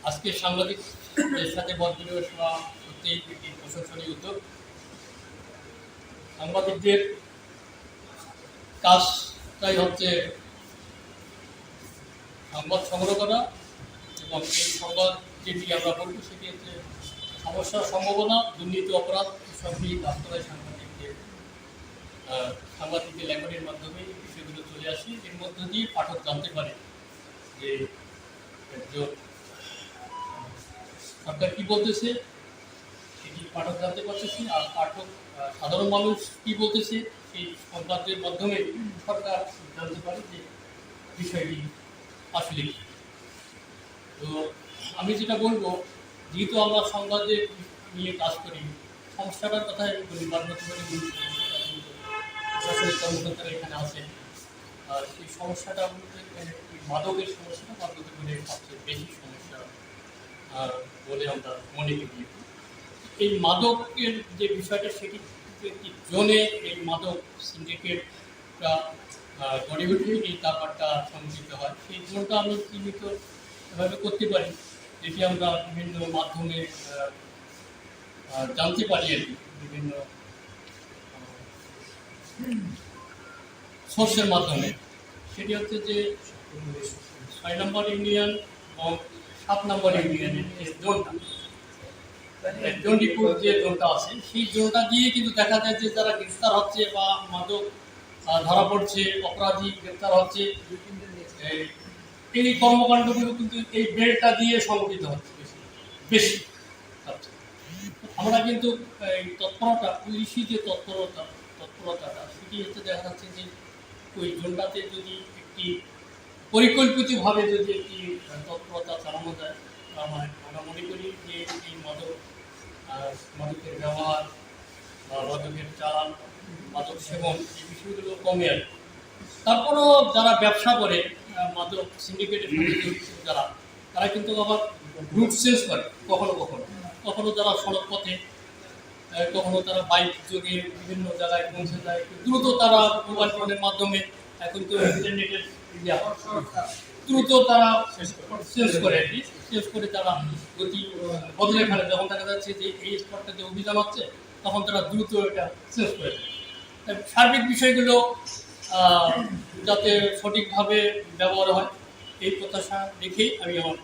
আজকে সাংবাদিকদের সাথে মতবিনিময় সভা সত্যি একটি প্রশংসনীয় উদ্যোগ। সাংবাদিকদের কাজটাই হচ্ছে সংবাদ সংগ্রহ করা, এবং এই সংবাদ যেটি আমরা বলবো সেটি হচ্ছে সমস্যার সম্ভাবনা, দুর্নীতি, অপরাধ সব নিয়ে কাজ করায় সাংবাদিকদের লেখনের মাধ্যমে এই বিষয়গুলো চলে আসে। এর মধ্য দিয়ে পাঠক জানতে পারে যে সরকার কি বলতেছে, সেটি পাঠক জানতে পারতেছে, আর পাঠক সাধারণ মানুষ কি বলতেছে সেই সংবাদের মাধ্যমে সরকার জানতে পারে যে বিষয়টি আসলে কি। তো আমি যেটা বলবো, যেহেতু আমরা সংবাদের নিয়ে কাজ করি, সমস্যাটার কথাই আমি বলি, প্রশাসনিক কর্মকর্তারা এখানে আছেন, আর সেই সমস্যাটা বলতে মাদকের সমস্যাটা মাদকের মধ্যে সবচেয়ে বেশি সমস্যা বলে আমরা মনে করি। এই মাদকের যে বিষয়টা সেটি একটি জোনে এই মাদক সিন্ডিকেটটা গড়ে উঠে এই ব্যাপারটা সংগঠিত হয়। সেই জোনটা আমি সীমিত এভাবে করতে পারি, যেটি আমরা বিভিন্ন মাধ্যমে জানতে পারি আর কি, বিভিন্ন সোর্সের মাধ্যমে। সেটি হচ্ছে যে ৬ নম্বর ইউনিয়ন এবং ৭ নম্বর ইউনিয়নের যে জোনটা, জন্ডিপুর যে জোনটা আছে, সেই জোনটা দিয়ে কিন্তু দেখা যায় যে যারা গ্রেফতার হচ্ছে বা মাদক ধরা পড়ছে, অপরাধী গ্রেফতার হচ্ছে, এই কর্মকাণ্ডগুলো কিন্তু এই বেলটা দিয়ে সংগঠিত হচ্ছে বেশি। আমরা কিন্তু এই তৎপরতা, পুলিশি যে তৎপরতাটা সেটি হচ্ছে দেখা যাচ্ছে যে ওই জোনটাতে যদি একটি পরিকল্পিতভাবে যদি একটি তৎপরতা চালানো যায়, আমরা মনে করি যে এই মাদকের ব্যবহার বা মাদকের চালান, মাদক সেবন, এই বিষয়গুলো কমে আসে। তারপরও যারা ব্যবসা করে মাদক সিন্ডিকেটের যারা, তারা কিন্তু আবার রুট চেঞ্জ করে কখনো কখনো কখনো তারা সড়ক পথে, কখনো তারা বাইক যোগে বিভিন্ন জায়গায় পৌঁছে যায়, দ্রুত তারা মোবাইল ফোনের মাধ্যমে, এখন তো ইন্টারনেটের দ্রুত তারা চেঞ্জ করে আর কি, চেঞ্জ করে তারা গতি বদলে ফেলে। যখন দেখা যাচ্ছে যে এই স্পটটাতে অভিযান হচ্ছে, তখন তারা দ্রুত এটা চেঞ্জ করে দেয়। সার্বিক বিষয়গুলো যাতে সঠিকভাবে ব্যবহার হয়, এই প্রত্যাশা রেখেই আমি আমার